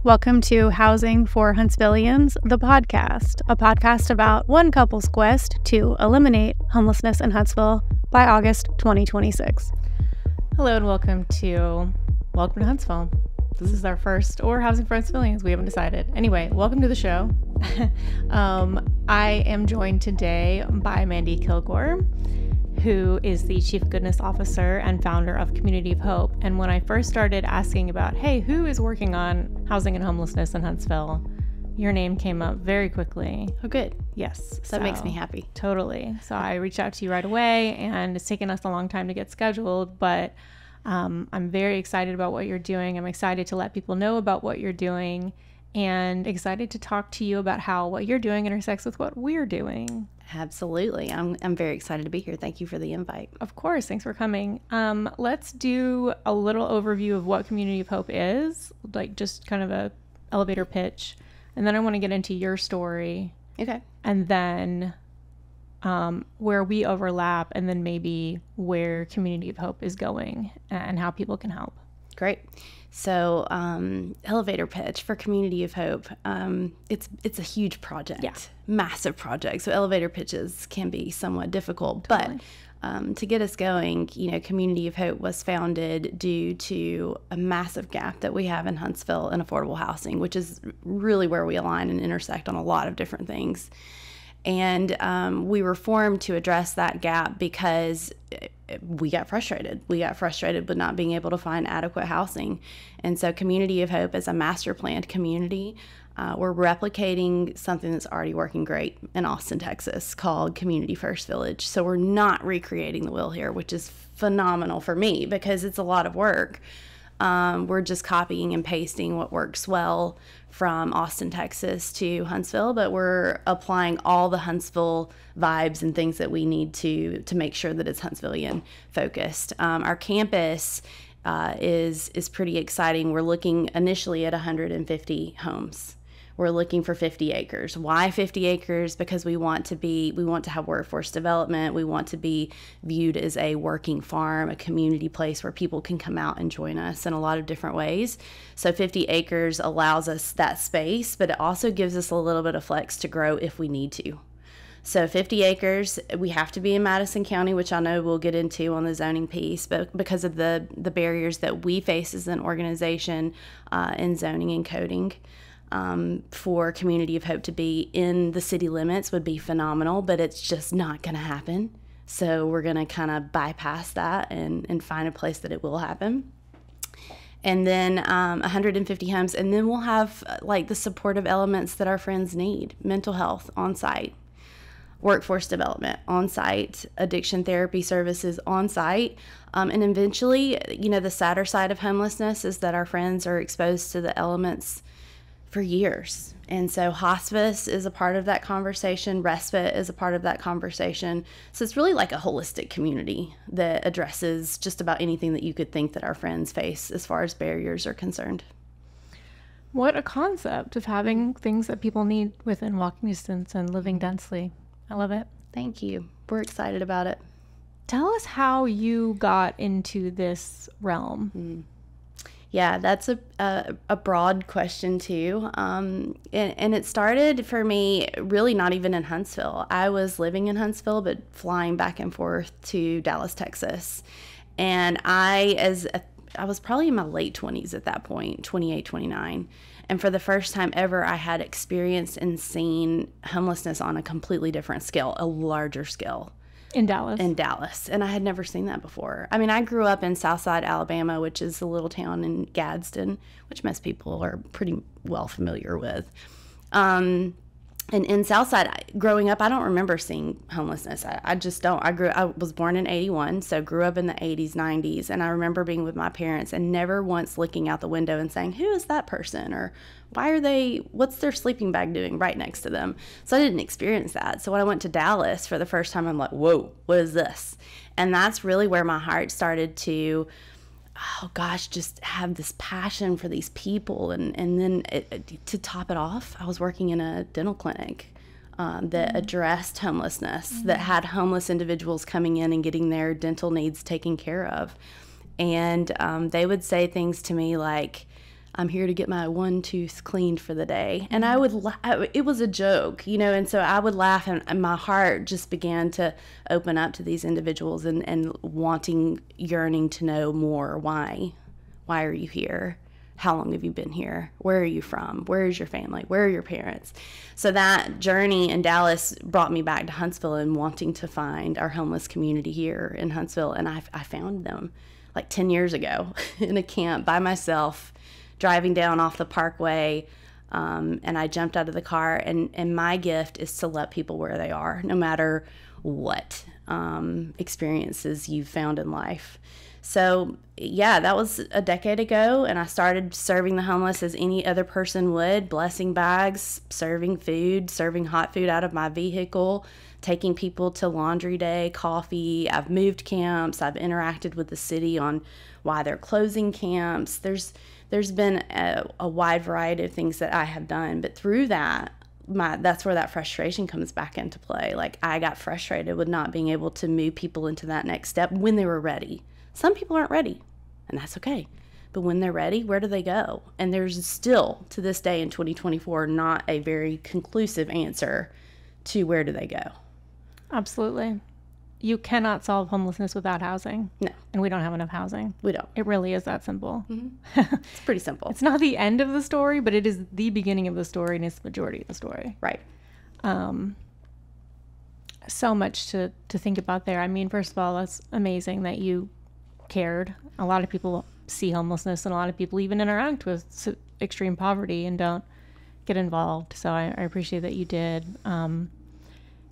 Welcome to Housing for Huntsvillians, the podcast, a podcast about one couple's quest to eliminate homelessness in Huntsville by August 2026. Hello and welcome to Huntsville. This is our first, or Housing for Huntsvillians, we haven't decided. Anyway, welcome to the show. I am joined today by Mandy Kilgore, who is the Chief Goodness Officer and founder of Community of Hope. And when I first started asking about, hey, who is working on housing and homelessness in Huntsville, your name came up very quickly. Oh, good. Yes. That makes me happy. Totally. So I reached out to you right away, and it's taken us a long time to get scheduled, but I'm very excited about what you're doing. I'm excited to let people know about what you're doing, and excited to talk to you about how what you're doing intersects with what we're doing. Absolutely. I'm very excited to be here. Thank you for the invite. Of course. Thanks for coming. Let's do a little overview of what Community of Hope is, like just kind of a elevator pitch. And then I want to get into your story. Okay. And then where we overlap, and then maybe where Community of Hope is going and how people can help. Great. So elevator pitch for Community of Hope. It's a huge project, massive project. So elevator pitches can be somewhat difficult, Totally. But to get us going, Community of Hope was founded due to a massive gap that we have in Huntsville in affordable housing, which is really where we align and intersect on a lot of different things. And we were formed to address that gap because we got frustrated. We got frustrated with not being able to find adequate housing. And so Community of Hope is a master planned community. We're replicating something that's already working great in Austin, Texas, called Community First Village. So we're not recreating the wheel here, which is phenomenal for me because it's a lot of work. We're just copying and pasting what works well from Austin, Texas to Huntsville, but we're applying all the Huntsville vibes and things that we need to make sure that it's Huntsvillian focused. Our campus is pretty exciting. We're looking initially at 150 homes. We're looking for 50 acres. Why 50 acres? Because we want to have workforce development. We want to be viewed as a working farm, a community place where people can come out and join us in a lot of different ways. So 50 acres allows us that space, but it also gives us a little bit of flex to grow if we need to. So 50 acres, we have to be in Madison County, which I know we'll get into on the zoning piece, but because of the barriers that we face as an organization in zoning and coding. For Community of Hope to be in the city limits would be phenomenal, but it's just not going to happen. So we're going to kind of bypass that and find a place that it will happen. And then 150 homes, and then we'll have like the supportive elements that our friends need: mental health on site, workforce development on site, addiction therapy services on site. And eventually, the sadder side of homelessness is that our friends are exposed to the elements for years. And so hospice is a part of that conversation. Respite is a part of that conversation. So it's really like a holistic community that addresses just about anything that you could think that our friends face as far as barriers are concerned. What a concept of having things that people need within walking distance and living densely. I love it. Thank you. We're excited about it. Tell us how you got into this realm. Yeah, that's a broad question too. And it started for me really not even in Huntsville. I was living in Huntsville, but flying back and forth to Dallas, Texas. And I was probably in my late 20s at that point, 28, 29. And for the first time ever, I had experienced and seen homelessness on a completely different scale, a larger scale. In Dallas? In Dallas. And I had never seen that before. I mean, I grew up in Southside, Alabama, which is a little town in Gadsden, which most people are pretty well familiar with. And in Southside, growing up, I don't remember seeing homelessness. I just don't. I was born in 81, so grew up in the 80s, 90s, and I remember being with my parents and never once looking out the window and saying, who is that person? Or what's their sleeping bag doing right next to them? So I didn't experience that. So when I went to Dallas for the first time, I'm like, whoa, what is this? And that's really where my heart started to, just have this passion for these people. And then to top it off, I was working in a dental clinic that addressed homelessness, that had homeless individuals coming in and getting their dental needs taken care of. And they would say things to me like, I'm here to get my one tooth cleaned for the day. And I would, it was a joke, you know, and so I would laugh, and my heart just began to open up to these individuals and wanting, yearning to know more. Why are you here? How long have you been here? Where are you from? Where is your family? Where are your parents? So that journey in Dallas brought me back to Huntsville and wanting to find our homeless community here in Huntsville. And I found them like 10 years ago in a camp by myself, driving down off the parkway, and I jumped out of the car, and my gift is to let people where they are, no matter what experiences you've found in life. So yeah, that was a decade ago, and I started serving the homeless as any other person would, blessing bags, serving food, serving hot food out of my vehicle, taking people to laundry day, coffee. I've moved camps. I've interacted with the city on why they're closing camps. There's been a wide variety of things that I have done, but through that, that's where that frustration comes back into play. Like, I got frustrated with not being able to move people into that next step when they were ready. Some people aren't ready, and that's okay. But when they're ready, where do they go? And there's still, to this day in 2024, not a very conclusive answer to where do they go. Absolutely. You cannot solve homelessness without housing. No. And we don't have enough housing. We don't. It really is that simple. Mm-hmm. It's pretty simple. It's not the end of the story, but it is the beginning of the story, and it's the majority of the story. Right. So much to think about there. I mean, first of all, that's amazing that you cared. A lot of people see homelessness, and a lot of people even interact with extreme poverty and don't get involved. So I appreciate that you did.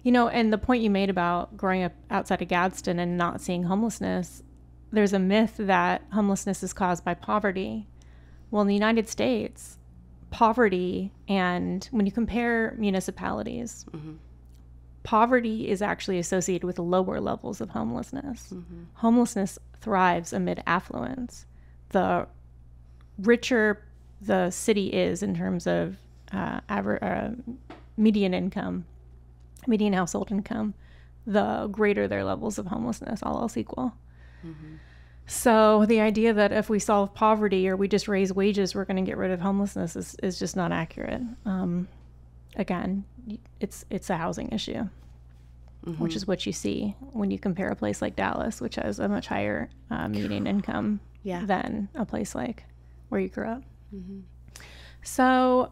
You know, and the point you made about growing up outside of Gadsden and not seeing homelessness, there's a myth that homelessness is caused by poverty. Well, in the United States, poverty, and when you compare municipalities, mm-hmm. poverty is actually associated with lower levels of homelessness. Mm-hmm. Homelessness thrives amid affluence. The richer the city is in terms of median income, median household income, the greater their levels of homelessness, all else equal. Mm-hmm. So the idea that if we solve poverty or we just raise wages, we're going to get rid of homelessness is just not accurate. Again, it's a housing issue, mm-hmm. which is what you see when you compare a place like Dallas, which has a much higher median income than a place like where you grew up. Mm-hmm. So,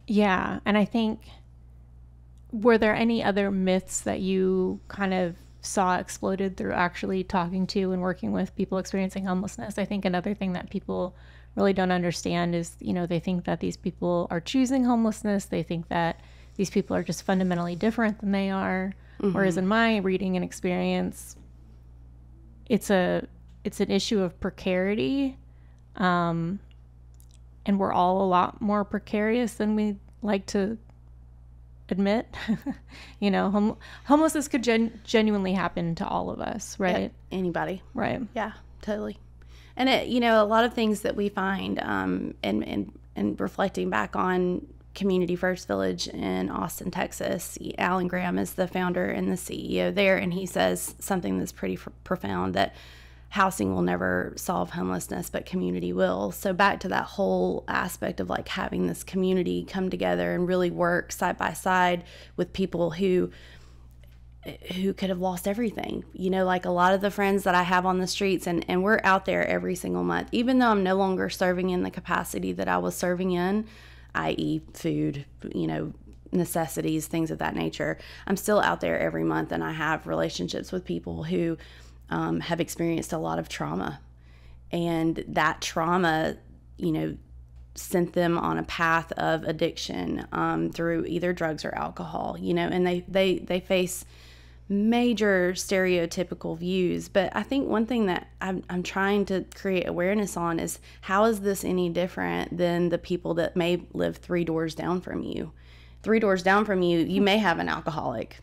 yeah, and I think, were there any other myths that you kind of saw exploded through actually talking to and working with people experiencing homelessness? I think another thing that people really don't understand is, you know, they think that these people are choosing homelessness. They think that these people are just fundamentally different than they are. Mm-hmm. Whereas in my reading and experience, it's an issue of precarity. And we're all a lot more precarious than we like to admit. You know, homelessness could genuinely happen to all of us, right? Yeah, anybody. Right. Yeah, totally. And it, you know, a lot of things that we find, and reflecting back on Community First Village in Austin, Texas, Alan Graham is the founder and the CEO there, and he says something that's pretty profound, that housing will never solve homelessness, but community will. So back to that whole aspect of like having this community come together and really work side by side with people who could have lost everything. You know, like a lot of the friends that I have on the streets, and we're out there every single month, even though I'm no longer serving in the capacity that I was serving in, i.e. food, you know, necessities, things of that nature. I'm still out there every month, and I have relationships with people who have experienced a lot of trauma, and that trauma, you know, sent them on a path of addiction through either drugs or alcohol, you know, and they face major stereotypical views. But I think one thing that I'm trying to create awareness on is, how is this any different than the people that may live 3 doors down from you? 3 doors down from you, you may have an alcoholic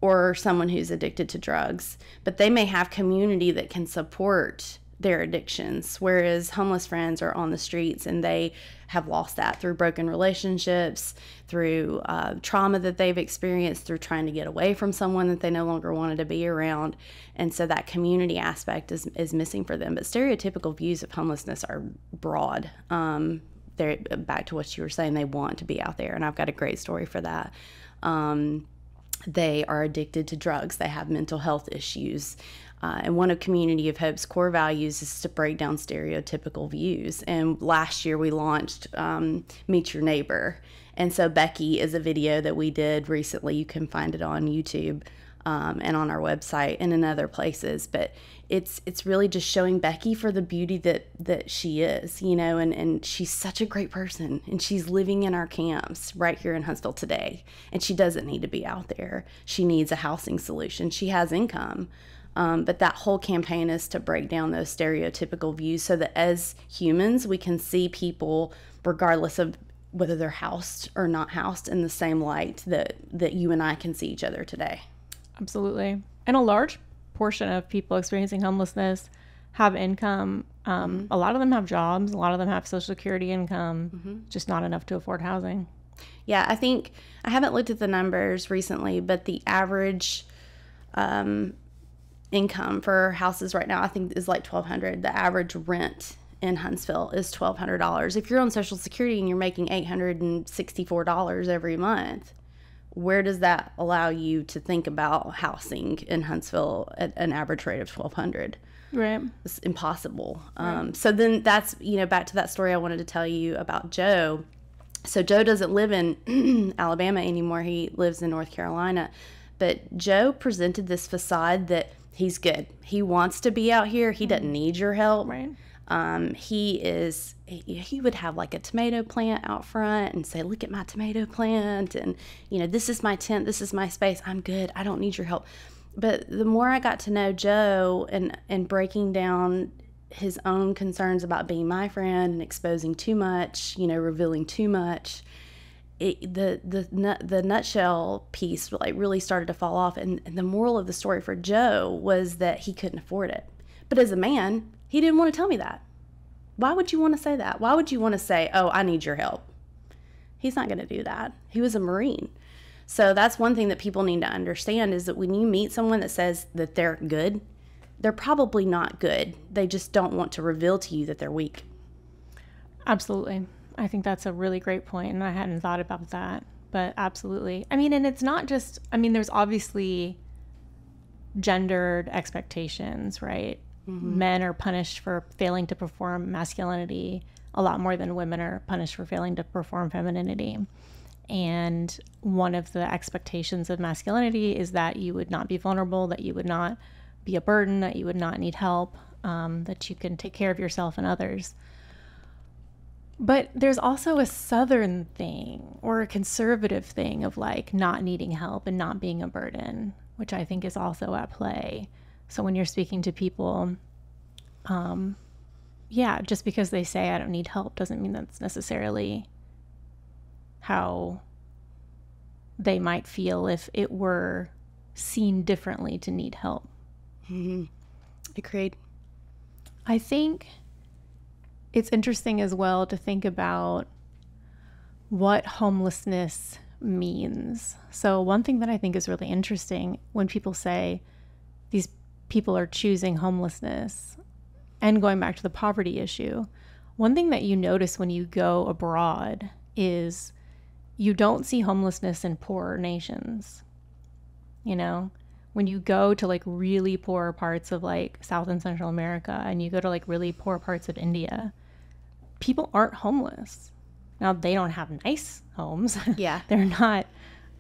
or someone who's addicted to drugs, but they may have community that can support their addictions, whereas homeless friends are on the streets and they have lost that through broken relationships, through trauma that they've experienced, through trying to get away from someone that they no longer wanted to be around. And so that community aspect is missing for them. But stereotypical views of homelessness are broad. They're back to what you were saying, they want to be out there, and I've got a great story for that. They are addicted to drugs. They have mental health issues. And one of Community of Hope's core values is to break down stereotypical views. And last year we launched Meet Your Neighbor. And so Becky is a video that we did recently. You can find it on YouTube and on our website and in other places. But it's really just showing Becky for the beauty that she is, you know, and she's such a great person. And she's living in our camps right here in Huntsville today. And she doesn't need to be out there. She needs a housing solution. She has income. But that whole campaign is to break down those stereotypical views so that as humans, we can see people, regardless of whether they're housed or not housed, in the same light that you and I can see each other today. Absolutely. And a large portion of people experiencing homelessness have income. A lot of them have jobs. A lot of them have Social Security income, just not enough to afford housing. Yeah, I think, I haven't looked at the numbers recently, but the average income for houses right now, I think, is like $1,200. The average rent in Huntsville is $1,200. If you're on Social Security and you're making $864 every month, where does that allow you to think about housing in Huntsville at an average rate of $1,200? Right. It's impossible. Right. So then that's, you know, back to that story I wanted to tell you about Joe. So Joe doesn't live in Alabama anymore. He lives in North Carolina. But Joe presented this facade that he's good. He wants to be out here. He doesn't need your help. Right. He would have like a tomato plant out front and say, look at my tomato plant. And, you know, this is my tent. This is my space. I'm good. I don't need your help. But the more I got to know Joe and breaking down his own concerns about being my friend and exposing too much, you know, revealing too much, the nutshell piece like really started to fall off. And the moral of the story for Joe was that he couldn't afford it. But as a man, he didn't want to tell me that. Why would you want to say that? Why would you want to say, oh, I need your help? He's not going to do that. He was a Marine. So that's one thing that people need to understand, is that when you meet someone that says that they're good, they're probably not good. They just don't want to reveal to you that they're weak. Absolutely. I think that's a really great point, and I hadn't thought about that, but absolutely. I mean, and it's not just, I mean, there's obviously gendered expectations, right? Mm-hmm. Men are punished for failing to perform masculinity a lot more than women are punished for failing to perform femininity. And one of the expectations of masculinity is that you would not be vulnerable, that you would not be a burden, that you would not need help, that you can take care of yourself and others. But there's also a Southern thing or a conservative thing of like not needing help and not being a burden, which I think is also at play. So when you're speaking to people, just because they say I don't need help doesn't mean that's necessarily how they might feel if it were seen differently to need help. Mm-hmm. Agreed. I think it's interesting as well to think about what homelessness means. So one thing that I think is really interesting when people say these people are choosing homelessness, and going back to the poverty issue, one thing that you notice when you go abroad is you don't see homelessness in poorer nations. You know, when you go to like really poor parts of like South and Central America, and you go to like really poor parts of India, people aren't homeless. Now, they don't have nice homes. Yeah. They're not,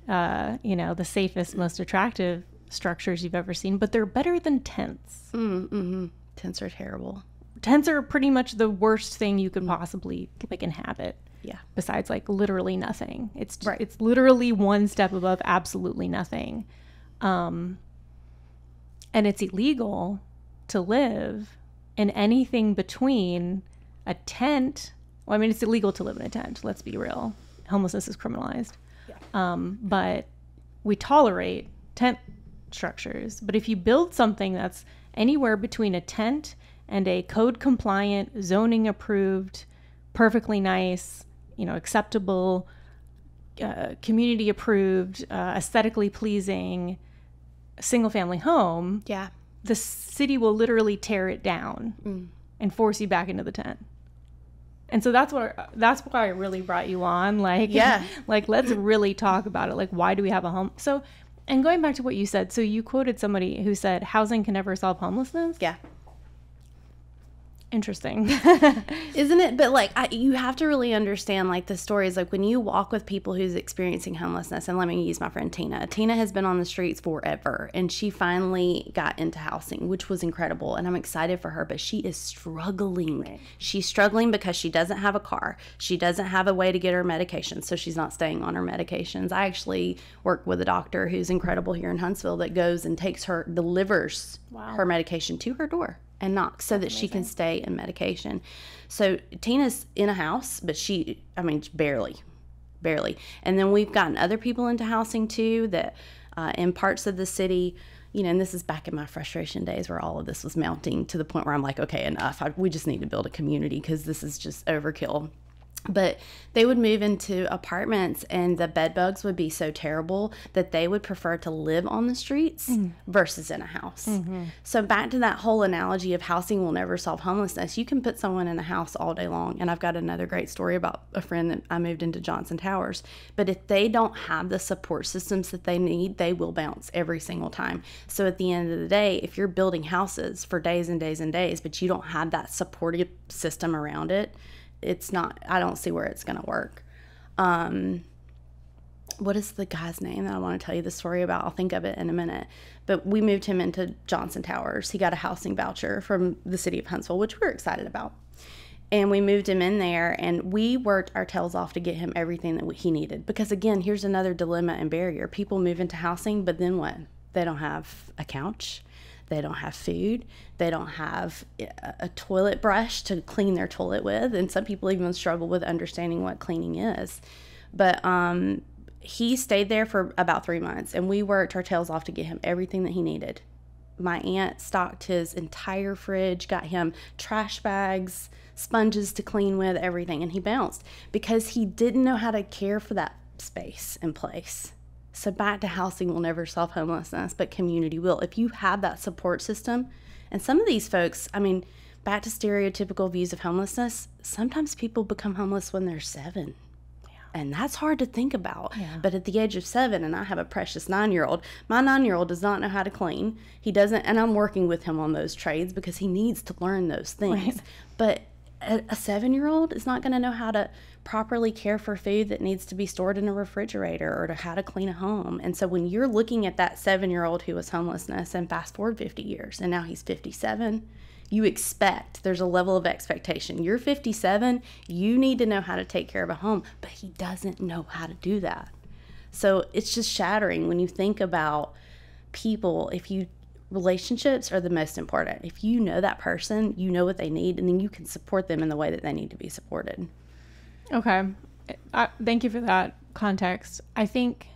the safest, most attractive structures you've ever seen, but they're better than tents. Mm-hmm. Tents are terrible. Tents are pretty much the worst thing you could possibly like inhabit. Yeah. Besides like literally nothing. It's right. It's literally one step above absolutely nothing. And it's illegal to live in anything between a tent. Well, I mean, it's illegal to live in a tent. Let's be real. Homelessness is criminalized. Yeah. But we tolerate tent structures. But if you build something that's anywhere between a tent and a code compliant, zoning approved, perfectly nice, acceptable, community approved, aesthetically pleasing single family home, Yeah. the city will literally tear it down and force you back into the tent. And so that's why I really brought you on. Like, Yeah. like, let's really talk about it. Like, why do we have a home? So, and going back to what you said, so you quoted somebody who said, housing can never solve homelessness. Yeah. Interesting. Isn't it? But like, you have to really understand like the stories, like when you walk with people who's experiencing homelessness, and let me use my friend Tina. Tina has been on the streets forever, and she finally got into housing, which was incredible. And I'm excited for her, but she is struggling. Right. She's struggling because she doesn't have a car. She doesn't have a way to get her medications. So she's not staying on her medications. I actually work with a doctor who's incredible here in Huntsville that goes and delivers her medication to her door and knocks so that she can stay in medication. So Tina's in a house, but barely. And then we've gotten other people into housing too that in parts of the city, and this is back in my frustration days where all of this was mounting to the point where I'm like, okay, enough. We just need to build a community because this is just overkill. But they would move into apartments and the bed bugs would be so terrible that they would prefer to live on the streets versus in a house. Mm-hmm. So back to that whole analogy of housing will never solve homelessness. You can put someone in a house all day long. And I've got another great story about a friend that I moved into Johnson Towers. But if they don't have the support systems that they need, they will bounce every single time. So at the end of the day, if you're building houses for days and days and days, but you don't have that supportive system around it, I don't see where it's going to work. What is the guy's name that I want to tell you the story about? I'll think of it in a minute. But we moved him into Johnson Towers. He got a housing voucher from the city of Huntsville, which we're excited about. And we moved him in there, and we worked our tails off to get him everything that he needed. Because again, here's another dilemma and barrier. People move into housing, but then what? They don't have a couch. They don't have food. They don't have a toilet brush to clean their toilet with. And some people even struggle with understanding what cleaning is. But he stayed there for about 3 months, and we worked our tails off to get him everything that he needed. My aunt stocked his entire fridge, got him trash bags, sponges to clean with, everything. And he bounced because he didn't know how to care for that space and place. So back to housing will never solve homelessness, but community will. If you have that support system, and some of these folks, back to stereotypical views of homelessness, sometimes people become homeless when they're 7. Yeah. And that's hard to think about. Yeah. But at the age of 7, and I have a precious 9-year-old, my 9-year-old does not know how to clean. He doesn't, and I'm working with him on those trades because he needs to learn those things. Right. But a 7-year-old is not going to know how to properly care for food that needs to be stored in a refrigerator or to how to clean a home. And so when you're looking at that 7-year-old who was homelessness and fast forward 50 years and now he's 57, there's a level of expectation. You're 57, you need to know how to take care of a home, but he doesn't know how to do that. So it's just shattering when you think about people. Relationships are the most important. If you know that person, you know what they need, and then you can support them in the way that they need to be supported. Okay. Thank you for that context. I think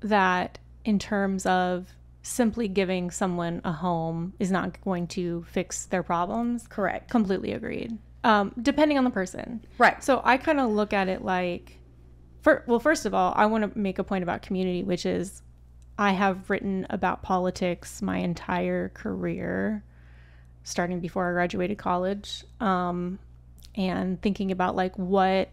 that in terms of simply giving someone a home is not going to fix their problems. Correct. Completely agreed. Depending on the person. Right. So I kind of look at it like, first of all, I want to make a point about community, which is I have written about politics my entire career, starting before I graduated college, and thinking about like what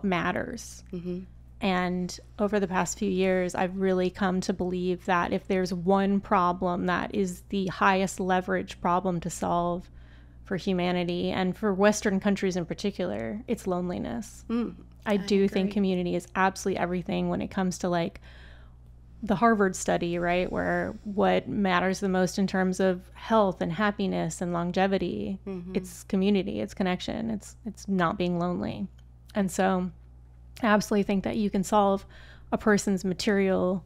matters. Mm-hmm. And over the past few years, I've really come to believe that if there's one problem that is the highest leverage problem to solve for humanity and for Western countries in particular, it's loneliness. I do think community is absolutely everything when it comes to like the Harvard study, right, where what matters the most in terms of health and happiness and longevity, it's community, it's connection, it's not being lonely. And so I absolutely think that you can solve a person's material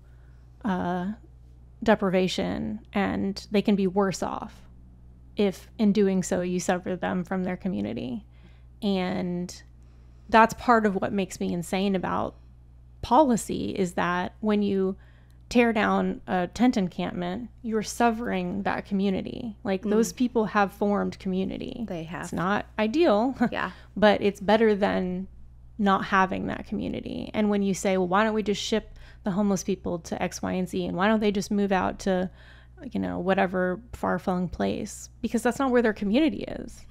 deprivation, and they can be worse off if in doing so you sever them from their community. And that's part of what makes me insane about policy, is that when you tear down a tent encampment, you're severing that community. Like those people have formed community. They have. It's not ideal, Yeah. but it's better than not having that community. And when you say, well, why don't we just ship the homeless people to X, Y, and Z? And why don't they just move out to, whatever far-flung place? Because that's not where their community is.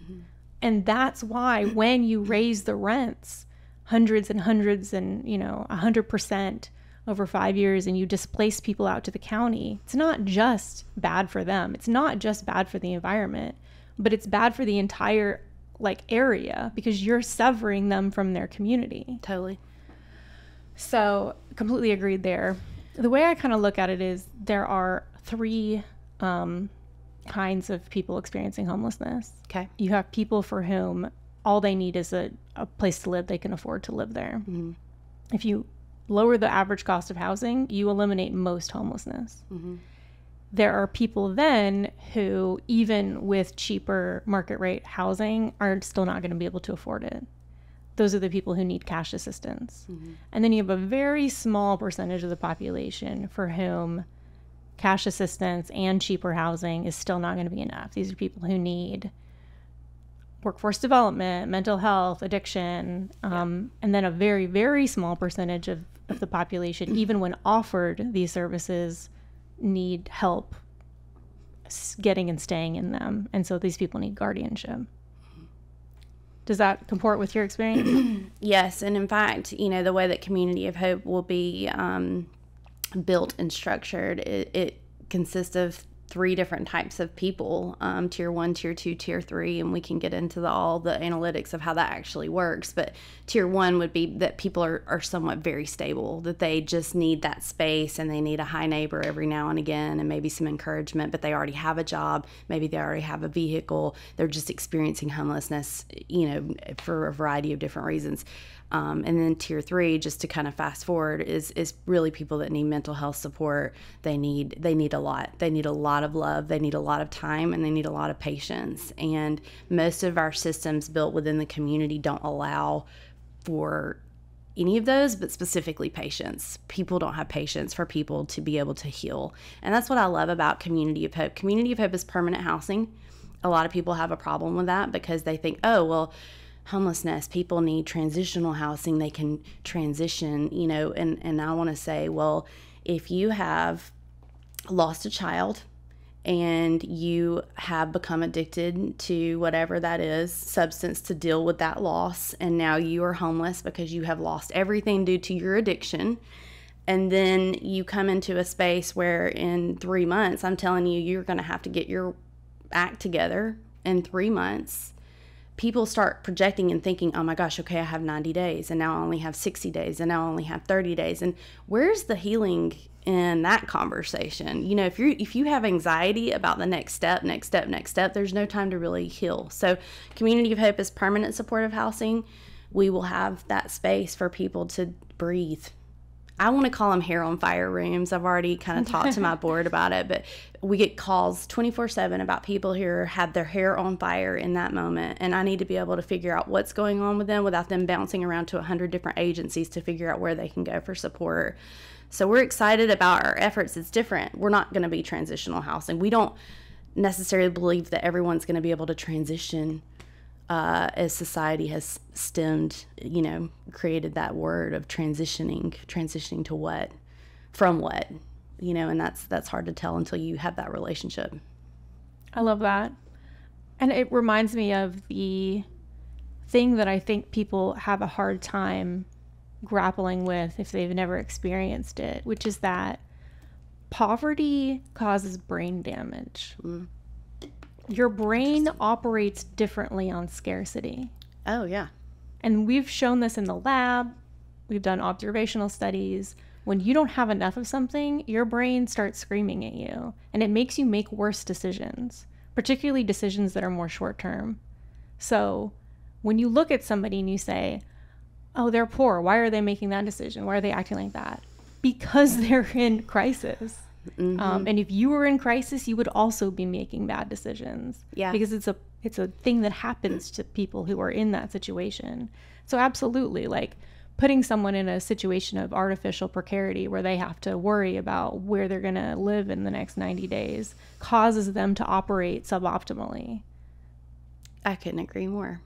And that's why when you raise the rents hundreds and 100% over 5 years, and you displace people out to the county, it's not just bad for them. It's not just bad for the environment, but it's bad for the entire area, because you're severing them from their community. Totally. So completely agreed there. The way I kind of look at it is there are three kinds of people experiencing homelessness. Okay. You have people for whom all they need is a place to live. They can afford to live there. If you lower the average cost of housing, you eliminate most homelessness. There are people then who, even with cheaper market rate housing, are still not going to be able to afford it. Those are the people who need cash assistance. And then you have a very small percentage of the population for whom cash assistance and cheaper housing is still not going to be enough. These are people who need workforce development, mental health, addiction, and then a very, very small percentage of the population, even when offered these services, need help getting and staying in them. And so these people need guardianship. Does that comport with your experience? Yes. And in fact, the way that Community of Hope will be built and structured, it consists of 3 different types of people, tier 1, tier 2, tier 3, and we can get into all the analytics of how that actually works. But tier 1 would be that people are somewhat very stable, that they just need that space and they need a hi neighbor every now and again and maybe some encouragement, but they already have a job, maybe they already have a vehicle, they're just experiencing homelessness, for a variety of different reasons. And then tier 3, just to kind of fast forward, is really people that need mental health support. They need a lot. They need a lot of love. They need a lot of time, and they need a lot of patience. And most of our systems built within the community don't allow for any of those, but specifically patience. People don't have patience for people to be able to heal. And that's what I love about Community of Hope. Community of Hope is permanent housing. A lot of people have a problem with that because they think, oh, well, homelessness, people need transitional housing, they can transition, and I want to say, well, if you have lost a child and you have become addicted to whatever that is, substance to deal with that loss, and now you are homeless because you have lost everything due to your addiction, and then you come into a space where in 3 months, I'm telling you, you're going to have to get your act together in 3 months. People start projecting and thinking, oh my gosh, okay, I have 90 days and now I only have 60 days and now I only have 30 days. And where's the healing in that conversation? If you have anxiety about the next step, there's no time to really heal. So Community of Hope is permanent supportive housing. We will have that space for people to breathe. I want to call them hair on fire rooms. I've already kind of talked to my board about it, but we get calls 24/7 about people who have their hair on fire in that moment. And I need to be able to figure out what's going on with them without them bouncing around to 100 different agencies to figure out where they can go for support. So we're excited about our efforts. It's different. We're not going to be transitional housing. We don't necessarily believe that everyone's going to be able to transition as society has created that word of transitioning to what, from what, and that's hard to tell until you have that relationship. I love that. And it reminds me of the thing that I think people have a hard time grappling with if they've never experienced it, which is that poverty causes brain damage. Your brain operates differently on scarcity. Oh, yeah. And we've shown this in the lab. We've done observational studies. When you don't have enough of something, your brain starts screaming at you, and it makes you make worse decisions, particularly decisions that are more short term. So when you look at somebody and you say, oh, they're poor, why are they making that decision? Why are they acting like that? Because they're in crisis. And if you were in crisis, you would also be making bad decisions. Yeah. Because it's a thing that happens to people who are in that situation. So absolutely, putting someone in a situation of artificial precarity where they have to worry about where they're going to live in the next 90 days causes them to operate suboptimally. I couldn't agree more.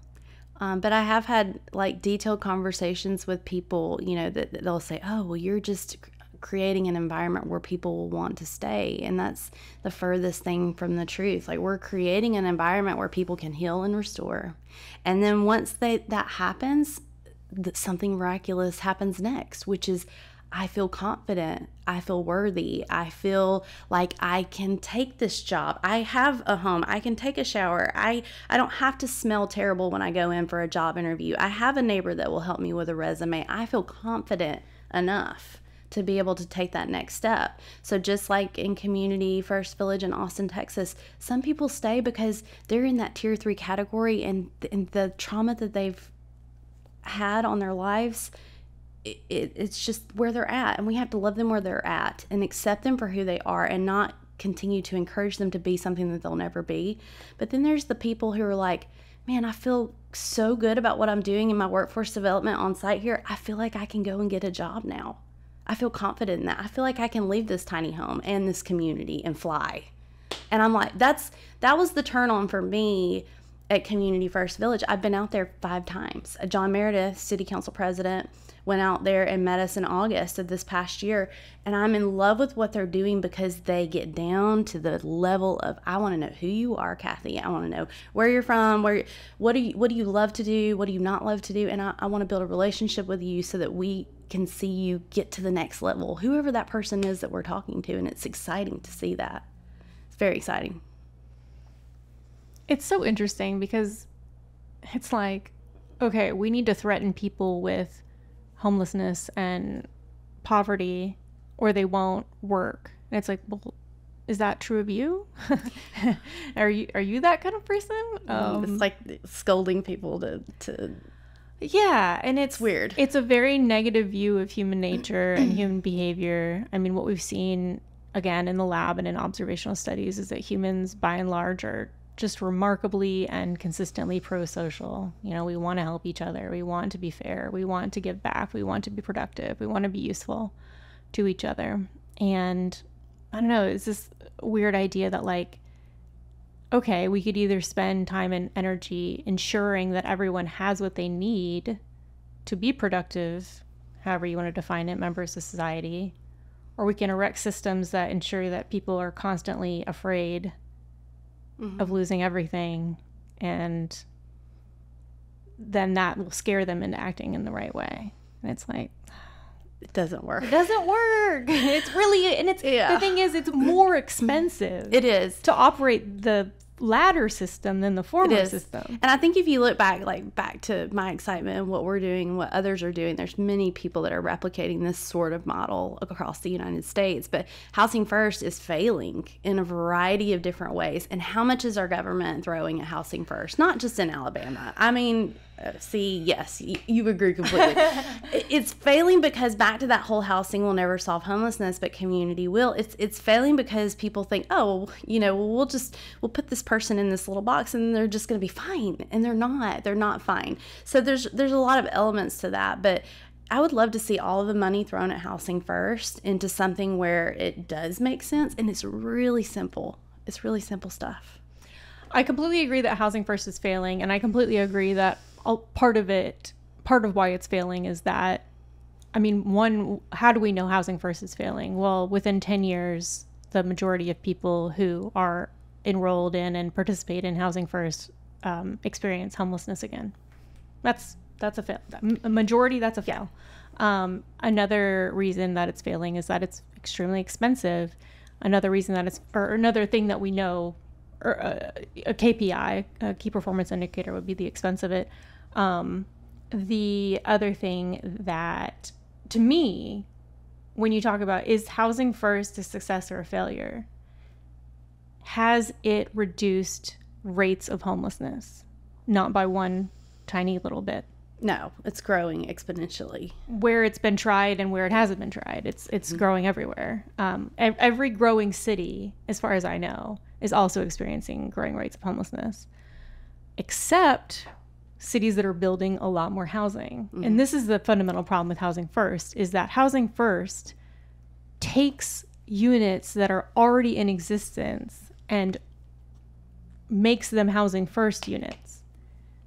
But I have had like detailed conversations with people, you know, that they'll say, oh, well, you're just creating an environment where people will want to stay. And that's the furthest thing from the truth. Like, we're creating an environment where people can heal and restore. And then once that happens, something miraculous happens next, which is I feel confident. I feel worthy. I feel like I can take this job. I have a home. I can take a shower. I don't have to smell terrible when I go in for a job interview. I have a neighbor that will help me with a resume. I feel confident enough to be able to take that next step. So just like in Community First Village in Austin, Texas, some people stay because they're in that tier 3 category, and the trauma that they've had on their lives, it's just where they're at, and we have to love them where they're at and accept them for who they are and not continue to encourage them to be something that they'll never be. But then there's the people who are like, man, I feel so good about what I'm doing in my workforce development on site here. I feel like I can go and get a job now. I feel confident in that. I feel like I can leave this tiny home and this community and fly. And I'm like, that was the turn on for me at Community First Village. I've been out there 5 times. John Meredith, city council president, went out there and met us in August of this past year, and I'm in love with what they're doing because they get down to the level of, I want to know who you are, Kathy. I want to know where you're from, what do you love to do, what do you not love to do, and I want to build a relationship with you so that we can see you get to the next level, whoever that person is that we're talking to. And it's exciting to see that. It's very exciting. It's so interesting because it's like, okay, we need to threaten people with homelessness and poverty or they won't work. And it's like, well, is that true of you? Are you that kind of person? It's like scolding people to yeah, and it's weird. It's a very negative view of human nature and human behavior. I mean, what we've seen again in the lab and in observational studies is that humans by and large are just remarkably and consistently pro-social. You know, we want to help each other. We want to be fair. We want to give back. We want to be productive. We want to be useful to each other. And I don't know, it's this weird idea that like, okay, we could either spend time and energy ensuring that everyone has what they need to be productive, however you want to define it, members of society, or we can erect systems that ensure that people are constantly afraid of losing everything, and then that will scare them into acting in the right way. And it's like, it doesn't work. It doesn't work. It's really, and it's the thing is, it's more expensive. It is to operate the latter system than the former system. And I think if you look back to my excitement and what we're doing and what others are doing, there's many people that are replicating this sort of model across the United States. But Housing First is failing in a variety of different ways. And how much is our government throwing at Housing First? Not just in Alabama. I mean, yes, you agree completely. It's failing because back to that whole housing will never solve homelessness, but community will. It's failing because people think, oh, you know, we'll put this person in this little box and they're just going to be fine, and they're not fine. So there's a lot of elements to that, but I would love to see all of the money thrown at Housing First into something where it does make sense, and it's really simple. It's really simple stuff. I completely agree that Housing First is failing, and I completely agree that part of why it's failing is that, I mean, one, how do we know Housing First is failing? Well, within 10 years, the majority of people who are enrolled in and participate in Housing First experience homelessness again. That's a fail. A majority, that's a fail. Another reason that it's failing is that it's extremely expensive. Another reason that another thing that we know, or a KPI, a key performance indicator, would be the expense of it. The other thing that, to me, when you talk about is Housing First a success or a failure, has it reduced rates of homelessness? Not by one tiny little bit. No, it's growing exponentially. Where it's been tried and where it hasn't been tried, it's growing everywhere. Every growing city, as far as I know, is also experiencing growing rates of homelessness, except cities that are building a lot more housing. And this is the fundamental problem with Housing First, is that Housing First takes units that are already in existence and makes them Housing First units.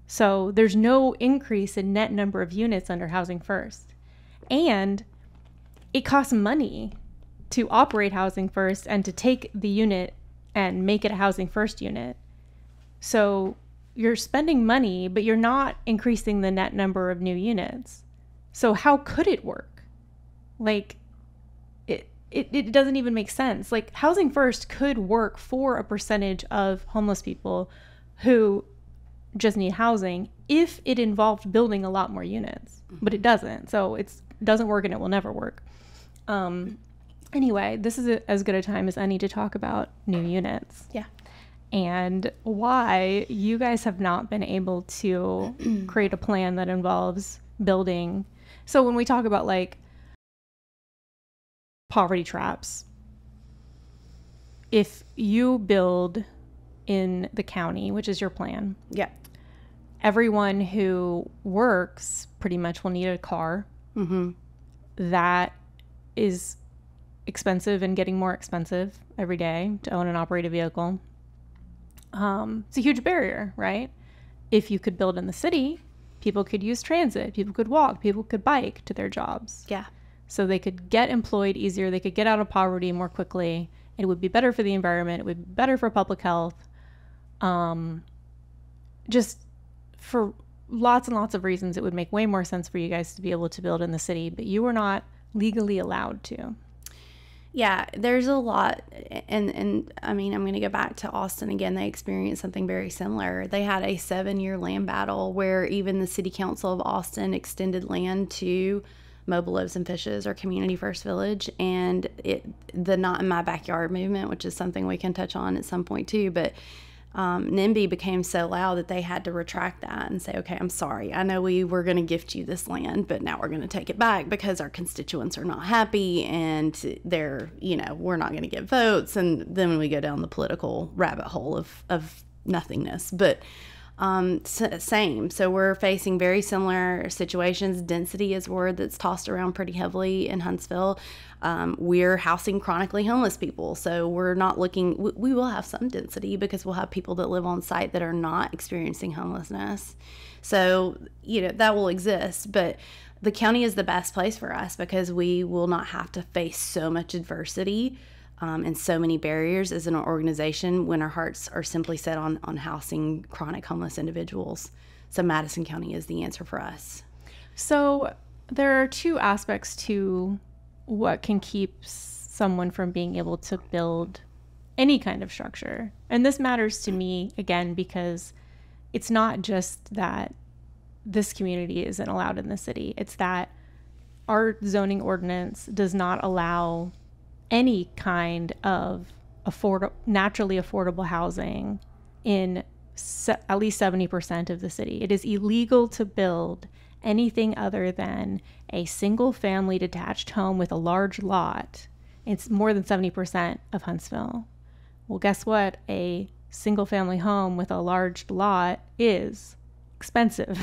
So there's no increase in net number of units under Housing First. And it costs money to operate Housing First and to take the unit and make it a Housing First unit. So you're spending money, but you're not increasing the net number of new units. So how could it work? Like, it doesn't even make sense. Like, Housing First could work for a percentage of homeless people who just need housing if it involved building a lot more units, but it doesn't. So it doesn't work, and it will never work. Anyway, this is as good a time as any to talk about new units. Yeah. And why you guys have not been able to create a plan that involves building. So when we talk about like poverty traps, if you build in the county, which is your plan, Yeah. everyone who works pretty much will need a car. That is expensive and getting more expensive every day to own and operate a vehicle. It's a huge barrier, right? If you could build in the city, people could use transit, people could walk, people could bike to their jobs. Yeah. So they could get employed easier, they could get out of poverty more quickly. It would be better for the environment, it would be better for public health. Just for lots and lots of reasons, it would make way more sense for you guys to be able to build in the city, but you were not legally allowed to. Yeah, there's a lot, and I mean, I'm going to go back to Austin again. They experienced something very similar. They had a 7-year land battle where even the city council of Austin extended land to Mobile Loaves and Fishes, or Community First Village, and the Not in My Backyard movement, which is something we can touch on at some point too, but NIMBY became so loud that they had to retract that and say, okay, I'm sorry. I know we were going to gift you this land, but now we're going to take it back because our constituents are not happy and they're, we're not going to get votes. And then we go down the political rabbit hole of nothingness. But same. So we're facing very similar situations. Density is a word that's tossed around pretty heavily in Huntsville. We're housing chronically homeless people. So we're not looking, we will have some density because we'll have people that live on site that are not experiencing homelessness. So, that will exist. But the county is the best place for us because we will not have to face so much adversity and so many barriers as an organization when our hearts are simply set on housing chronic homeless individuals. So Madison County is the answer for us. So there are two aspects to what can keep someone from being able to build any kind of structure. And this matters to me, again, because it's not just that this community isn't allowed in the city. It's that our zoning ordinance does not allow any kind of naturally affordable housing in at least 70% of the city. It is illegal to build anything other than a single family detached home with a large lot. It's more than 70% of Huntsville. Well, guess what? A single family home with a large lot is expensive.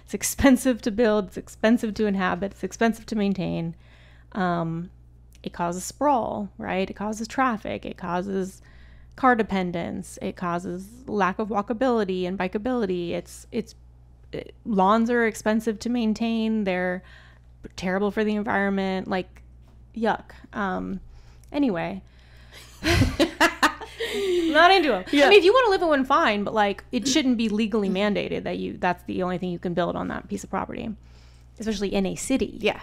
It's expensive to build, it's expensive to inhabit, it's expensive to maintain. It causes sprawl, right? It causes traffic. It causes car dependence. It causes lack of walkability and bikeability. Lawns are expensive to maintain. They're terrible for the environment. Like, yuck. Anyway. Not into them. Yeah. I mean, if you want to live in one, fine, but like, it shouldn't be legally mandated that that's the only thing you can build on that piece of property, especially in a city. Yeah.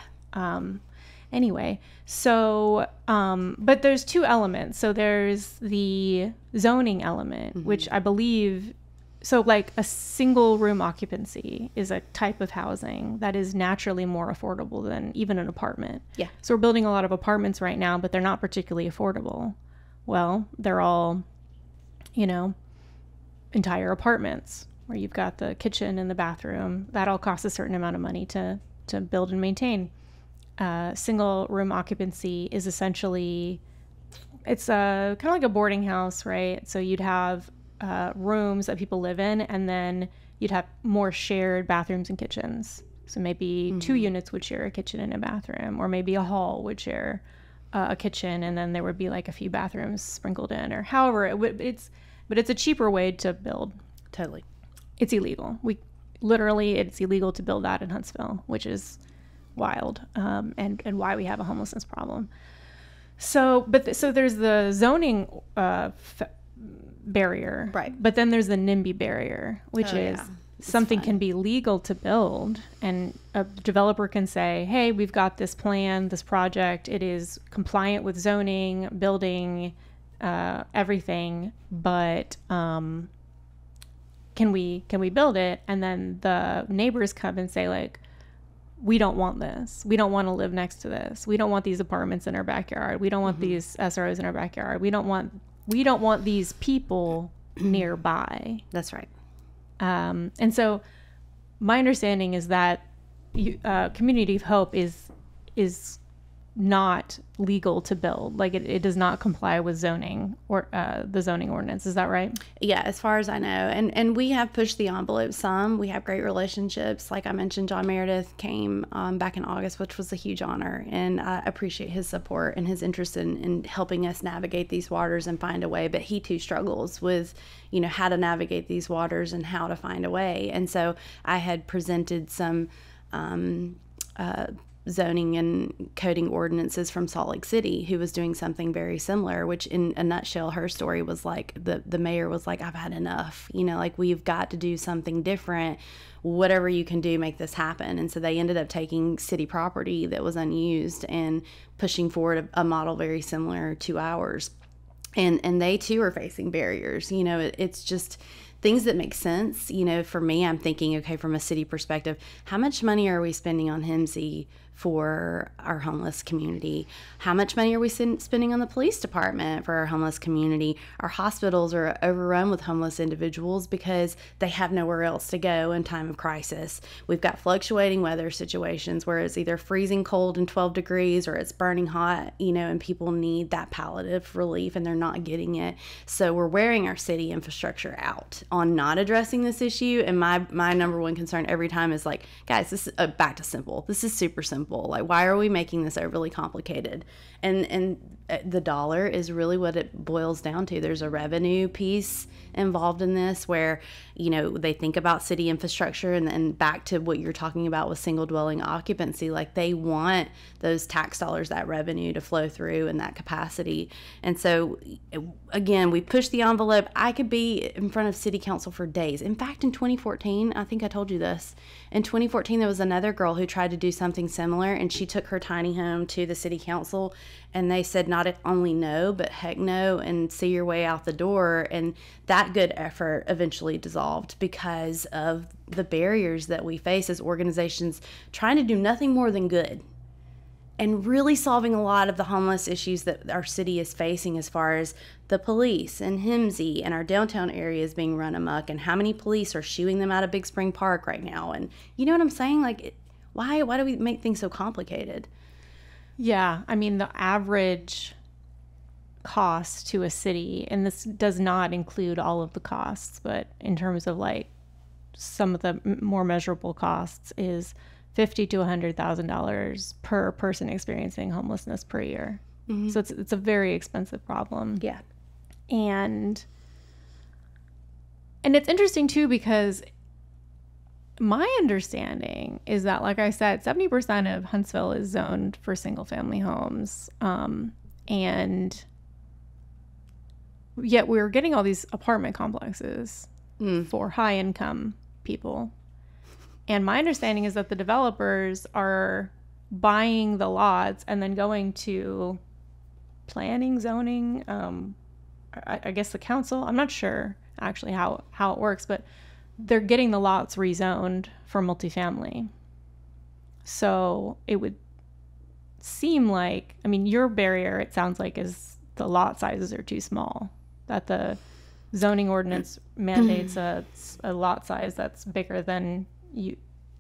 Anyway, so, but there's two elements. So there's the zoning element, which I believe, so like a single room occupancy is a type of housing that is naturally more affordable than even an apartment. Yeah. So we're building a lot of apartments right now, but they're not particularly affordable. Well, they're all, entire apartments where you've got the kitchen and the bathroom. That all costs a certain amount of money to build and maintain. Single room occupancy is essentially, it's kind of like a boarding house, right? So you'd have rooms that people live in, and then you'd have more shared bathrooms and kitchens. So maybe 2 units would share a kitchen and a bathroom, or maybe a hall would share a kitchen, and then there would be like a few bathrooms sprinkled in, or however but it's a cheaper way to build. Totally. It's illegal. It's illegal to build that in Huntsville, which is wild, and why we have a homelessness problem. So there's the zoning barrier, right? But then there's the NIMBY barrier, which is something can be legal to build, and a developer can say, hey, we've got this plan, this project, it is compliant with zoning, building, everything, but can we build it? And then the neighbors come and say, like, we don't want this. We don't want to live next to this. We don't want these apartments in our backyard. We don't want these SROs in our backyard. We don't want these people nearby. That's right. And so my understanding is that Community of Hope is not legal to build. Like it does not comply with zoning or the zoning ordinance. Is that right? Yeah, as far as I know. And we have pushed the envelope some. We have great relationships. Like I mentioned, John Meredith came back in August, which was a huge honor. And I appreciate his support and his interest in helping us navigate these waters and find a way. But he too struggles with, how to navigate these waters and how to find a way. And so I had presented some zoning and coding ordinances from Salt Lake City, who was doing something very similar, which in a nutshell, her story was like, the mayor was like, I've had enough, like we've got to do something different. Whatever you can do, make this happen. And so they ended up taking city property that was unused and pushing forward a model very similar to ours. And they too are facing barriers. It's just things that make sense. For me, I'm thinking, okay, from a city perspective, how much money are we spending on HIMSI for our homeless community? How much money are we spending on the police department for our homeless community? Our hospitals are overrun with homeless individuals because they have nowhere else to go in time of crisis. We've got fluctuating weather situations where it's either freezing cold and 12 degrees or it's burning hot, and people need that palliative relief and they're not getting it. So we're wearing our city infrastructure out on not addressing this issue. And my number one concern every time is like, guys, this is back to simple. This is super simple. Like, why are we making this overly complicated? And the dollar is really what it boils down to. There's a revenue piece involved in this where, they think about city infrastructure and back to what you're talking about with single dwelling occupancy, like they want those tax dollars, that revenue to flow through and that capacity. And so again, we push the envelope. I could be in front of city council for days. In fact, in 2014, I think I told you this, in 2014, there was another girl who tried to do something similar, and she took her tiny home to the city council, and they said not only no, but heck no, and see your way out the door. And that good effort eventually dissolved because of the barriers that we face as organizations trying to do nothing more than good and really solving a lot of the homeless issues that our city is facing, as far as the police and HIMSI and our downtown areas being run amok, and how many police are shooing them out of Big Spring Park right now. And you know what I'm saying? Like, why do we make things so complicated? Yeah, I mean, the average cost to a city, and this does not include all of the costs, but in terms of like some of the more measurable costs, is $50,000 to $100,000 per person experiencing homelessness per year. Mm-hmm. So it's a very expensive problem. Yeah, and it's interesting too, because my understanding is that, like I said, 70% of Huntsville is zoned for single family homes. And yet we're getting all these apartment complexes for high income people. And my understanding is that the developers are buying the lots and then going to planning, zoning, I guess the council. I'm not sure actually how it works, but they're getting the lots rezoned for multifamily. So it would seem like, I mean, your barrier, it sounds like, is the lot sizes are too small, that the zoning ordinance mandates a lot size that's bigger than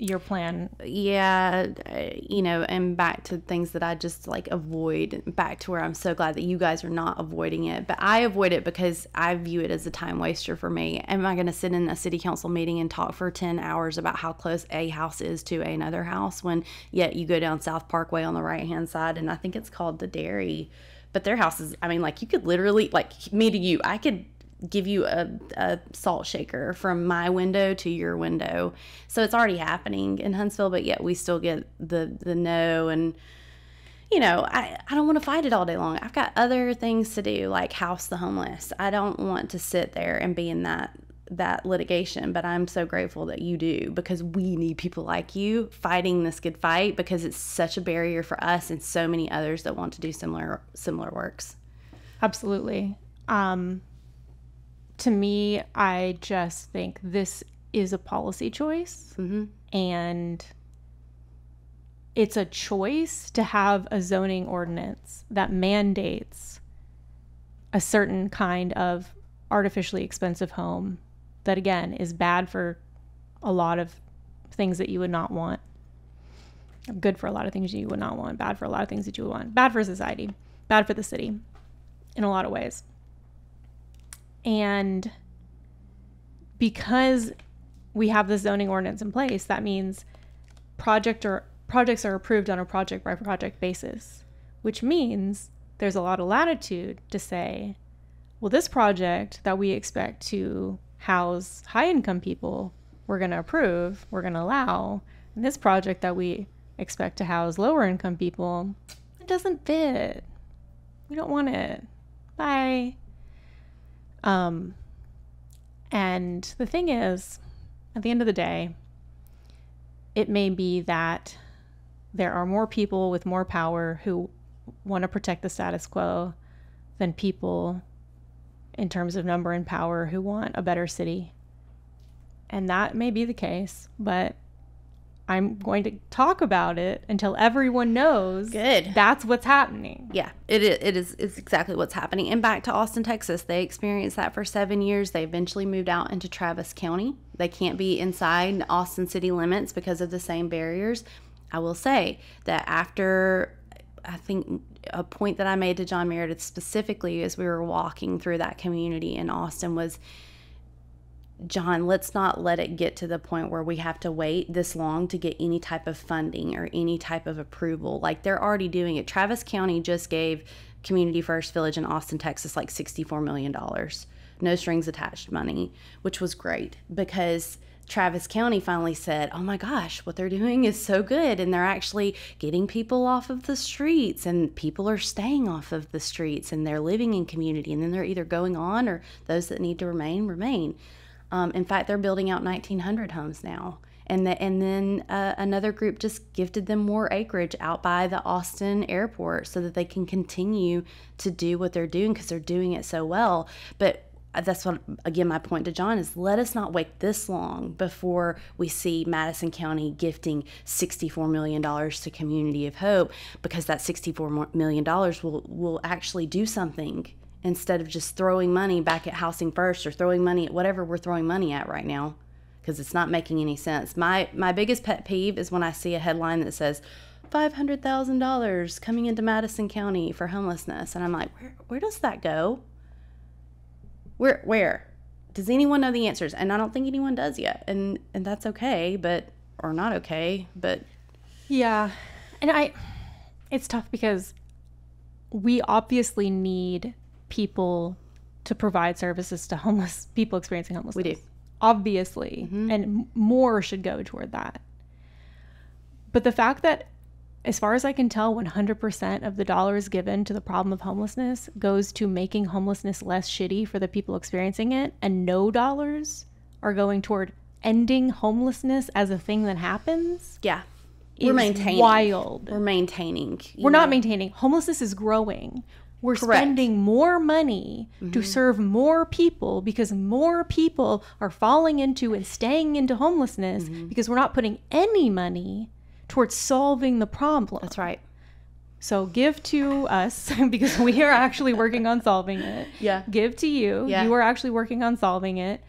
your plan. Yeah, and back to things that I just like avoid, back to where I'm so glad that you guys are not avoiding it. But I avoid it because I view it as a time waster for me. Am I going to sit in a city council meeting and talk for 10 hours about how close a house is to another house when yet you go down South Parkway on the right hand side, and I think it's called the Dairy, but their house is, I mean, like, you could literally, like, me to you, I could give you a salt shaker from my window to your window. So it's already happening in Huntsville, but yet we still get the no. And I don't want to fight it all day long. I've got other things to do, like house the homeless. I don't want to sit there and be in that litigation, but I'm so grateful that you do, because we need people like you fighting this good fight, because it's such a barrier for us and so many others that want to do similar works. Absolutely. To me, I just think this is a policy choice, and it's a choice to have a zoning ordinance that mandates a certain kind of artificially expensive home that, again, is bad for a lot of things that you would not want. Good for a lot of things you would not want. Bad for a lot of things that you would want. Bad for society. Bad for the city in a lot of ways. And because we have the zoning ordinance in place, that means projects are approved on a project by project basis, which means there's a lot of latitude to say, well, this project that we expect to house high income people, we're going to approve, we're going to allow. And this project that we expect to house lower income people, it doesn't fit. We don't want it. Bye. And the thing is, at the end of the day, it may be that there are more people with more power who want to protect the status quo than people in terms of number and power who want a better city. And that may be the case, but I'm going to talk about it until everyone knows that's what's happening. Yeah, it's exactly what's happening. And back to Austin, Texas, they experienced that for 7 years. They eventually moved out into Travis County. They can't be inside Austin city limits because of the same barriers. I will say that after, I think, a point that I made to John Meredith specifically as we were walking through that community in Austin was, John, let's not let it get to the point where we have to wait this long to get any type of funding or any type of approval. Like, they're already doing it. Travis County just gave Community First Village in Austin, Texas, like $64 million. No strings attached money, which was great, because Travis County finally said, oh my gosh, what they're doing is so good. And they're actually getting people off of the streets, and people are staying off of the streets, and they're living in community. And then they're either going on, or those that need to remain. In fact, they're building out 1,900 homes now. And then another group just gifted them more acreage out by the Austin airport so that they can continue to do what they're doing, because they're doing it so well. But that's what, again, my point to John is, let us not wait this long before we see Madison County gifting $64 million to Community of Hope, because that $64 million will actually do something, instead of just throwing money back at Housing First or throwing money at whatever we're throwing money at right now, because it's not making any sense. My biggest pet peeve is when I see a headline that says $500,000 coming into Madison County for homelessness, and I'm like, where does that go? Where? Does anyone know the answers? And I don't think anyone does yet, and that's okay, or not okay, but yeah. And it's tough because we obviously need people to provide services to homeless people experiencing homelessness. We do. Obviously. And more should go toward that. But the fact that, as far as I can tell, 100% of the dollars given to the problem of homelessness goes to making homelessness less shitty for the people experiencing it, and no dollars are going toward ending homelessness as a thing that happens. Yeah. We're maintaining. Wild. We're maintaining. We're not maintaining. Homelessness is growing. We're spending more money to serve more people, because more people are falling into and staying into homelessness because we're not putting any money towards solving the problem. That's right. So give to us, because we are actually working on solving it. Yeah. Give to you. Yeah. You are actually working on solving it.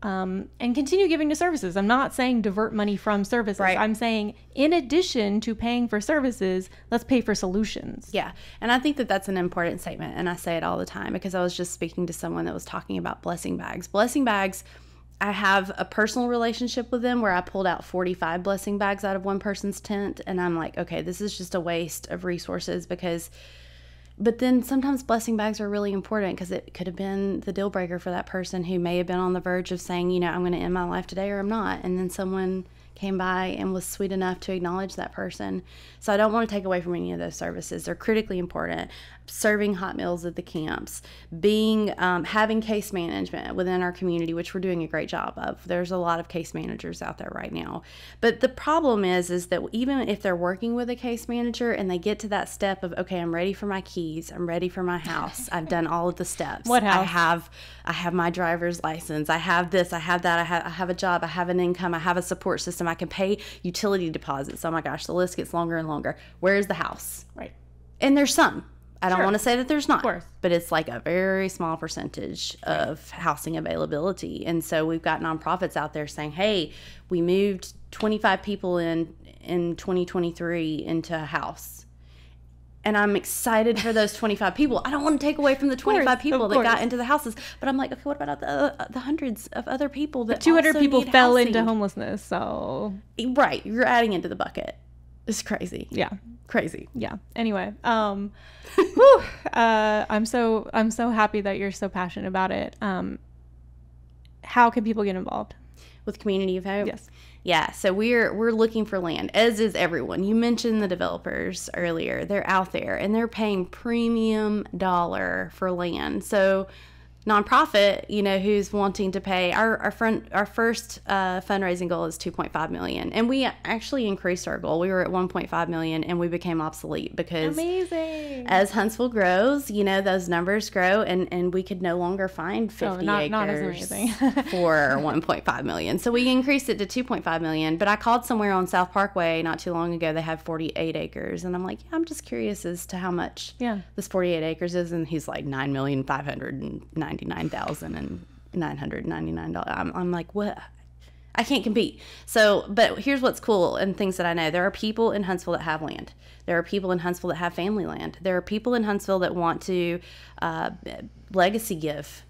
and continue giving to services. I'm not saying divert money from services. Right. I'm saying in addition to paying for services, let's pay for solutions. Yeah. And I think that that's an important statement. And I say it all the time because I was just speaking to someone that was talking about blessing bags. Blessing bags, I have a personal relationship with them where I pulled out 45 blessing bags out of one person's tent. And I'm like, okay, this is just a waste of resources but then sometimes blessing bags are really important because it could have been the deal breaker for that person who may have been on the verge of saying, you know, I'm going to end my life today or I'm not. And then someone came by and was sweet enough to acknowledge that person. So I don't want to take away from any of those services. They're critically important. Serving hot meals at the camps, having case management within our community, which we're doing a great job of. There's a lot of case managers out there right now. But the problem is that even if they're working with a case manager and they get to that step of, okay, I'm ready for my keys, I'm ready for my house, I've done all of the steps. What house? I have my driver's license, I have this, I have that, I have a job, I have an income, I have a support system, I can pay utility deposits. Oh my gosh, the list gets longer and longer. Where's the house? Right. And there's some. I don't Sure. want to say that there's not, Of course. but it's like a very small percentage of housing availability. And so we've got nonprofits out there saying, hey, we moved 25 people in 2023 into a house. And I'm excited for those 25 people. I don't want to take away from the 25 people that got into the houses. But I'm like, okay, what about the hundreds of other people that 200 also people need fell housing? into homelessness. So Right. You're adding into the bucket. It's crazy. yeah. Crazy. Yeah. Anyway, whew, I'm so happy that you're so passionate about it. How can people get involved? With Community of Hope? Yes. Yeah, so we're looking for land, as is everyone. You mentioned the developers earlier. They're out there, and they're paying premium dollar for land. So nonprofit, you know, who's wanting to pay, our first fundraising goal is $2.5 million, and we actually increased our goal. We were at $1.5 million, and we became obsolete because Amazing. as Huntsville grows, you know, those numbers grow, and we could no longer find 50 not acres as amazing. for $1.5 million. So we increased it to $2.5 million. But I called somewhere on South Parkway not too long ago. They had 48 acres, and I'm like, yeah, I'm just curious as to how much this 48 acres is, and he's like $9,599,999. I'm like, what? I can't compete. So, but here's what's cool and things that I know. There are people in Huntsville that have land. There are people in Huntsville that have family land. There are people in Huntsville that want to legacy give.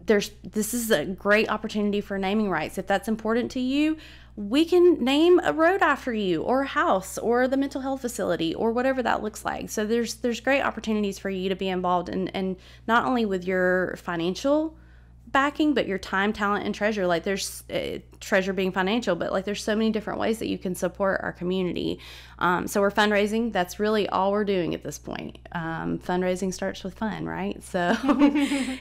This is a great opportunity for naming rights. If that's important to you, we can name a road after you, or a house, or the mental health facility, or whatever that looks like. So there's great opportunities for you to be involved and not only with your financial backing, but your time, talent, and treasure. Like there's treasure being financial, but like there's so many different ways that you can support our community. So we're fundraising. That's really all we're doing at this point. Fundraising starts with fun, right? So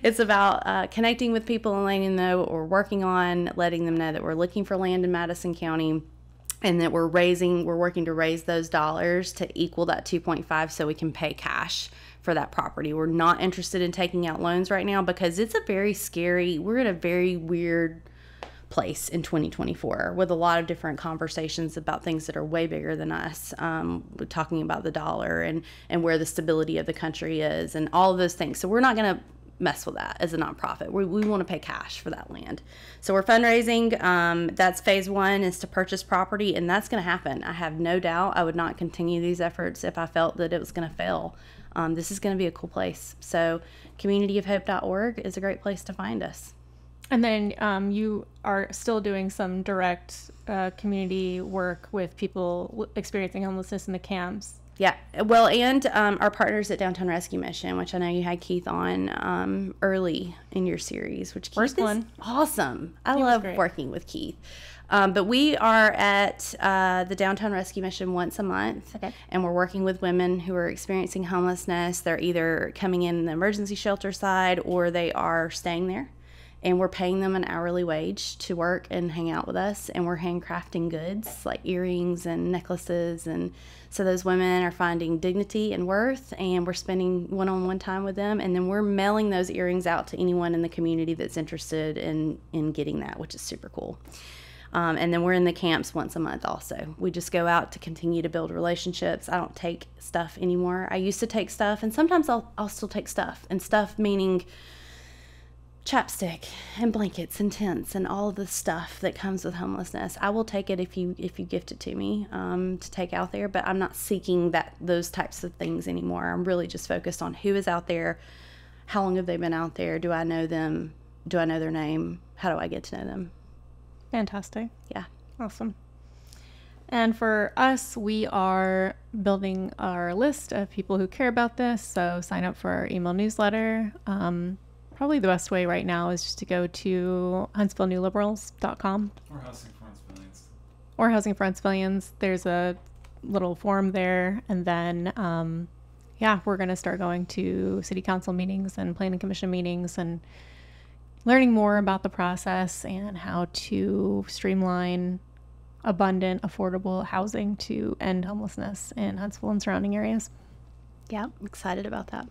it's about connecting with people and letting them know what we're working on, letting them know that we're looking for land in Madison County, and that we're working to raise those dollars to equal that 2.5 so we can pay cash for that property. We're not interested in taking out loans right now because it's we're in a very weird place in 2024 with a lot of different conversations about things that are way bigger than us. We're talking about the dollar and where the stability of the country is and all of those things. So we're not going to mess with that as a nonprofit. We want to pay cash for that land. So we're fundraising. That's phase one, is to purchase property, and that's going to happen. I have no doubt. I would not continue these efforts if I felt that it was going to fail. This is going to be a cool place. So communityofhope.org is a great place to find us. And then you are still doing some direct community work with people experiencing homelessness in the camps. Yeah, well, and our partners at Downtown Rescue Mission, which I know you had Keith on early in your series, which Keith First is one. Awesome. I love working with Keith. But we are at the Downtown Rescue Mission once a month, and we're working with women who are experiencing homelessness. They're either coming in the emergency shelter side or they are staying there. And we're paying them an hourly wage to work and hang out with us. And we're handcrafting goods like earrings and necklaces. And so those women are finding dignity and worth. And we're spending one-on-one time with them. And then we're mailing those earrings out to anyone in the community that's interested in getting that, which is super cool. And then we're in the camps once a month also. We just go out to continue to build relationships. I don't take stuff anymore. I used to take stuff. And sometimes I'll still take stuff. And stuff meaning chapstick and blankets and tents and all of the stuff that comes with homelessness. I will take it if you gift it to me to take out there, but I'm not seeking those types of things anymore. I'm really just focused on who is out there, how long have they been out there, do I know them, do I know their name, how do I get to know them. Fantastic. Yeah. Awesome. And for us, we are building our list of people who care about this, so sign up for our email newsletter. Probably the best way right now is just to go to HuntsvilleNewLiberals.com. Or Housing for Huntsvillians. Or Housing for Huntsvillians. There's a little form there. And then, we're going to start going to city council meetings and planning commission meetings and learning more about the process and how to streamline abundant, affordable housing to end homelessness in Huntsville and surrounding areas. Yeah, I'm excited about that.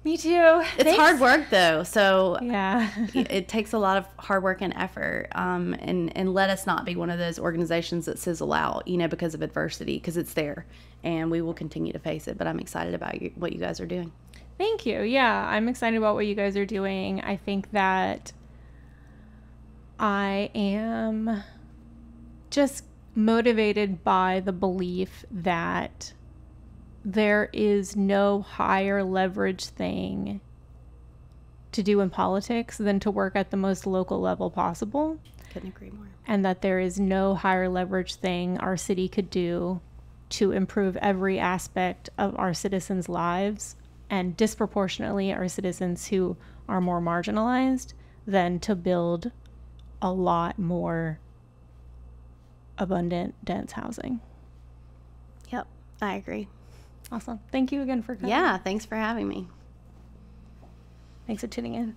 Me too. It's hard work though, so yeah, it takes a lot of hard work and effort. And let us not be one of those organizations that sizzle out, because of adversity, because it's there, and we will continue to face it. But I'm excited about what you guys are doing. Thank you. Yeah, I'm excited about what you guys are doing. I think that I am just motivated by the belief that there is no higher leverage thing to do in politics than to work at the most local level possible. Couldn't agree more. And that there is no higher leverage thing our city could do to improve every aspect of our citizens' lives, and disproportionately our citizens who are more marginalized, than to build a lot more abundant, dense housing. Yep, I agree. Awesome. Thank you again for coming. Yeah, thanks for having me. Thanks for tuning in.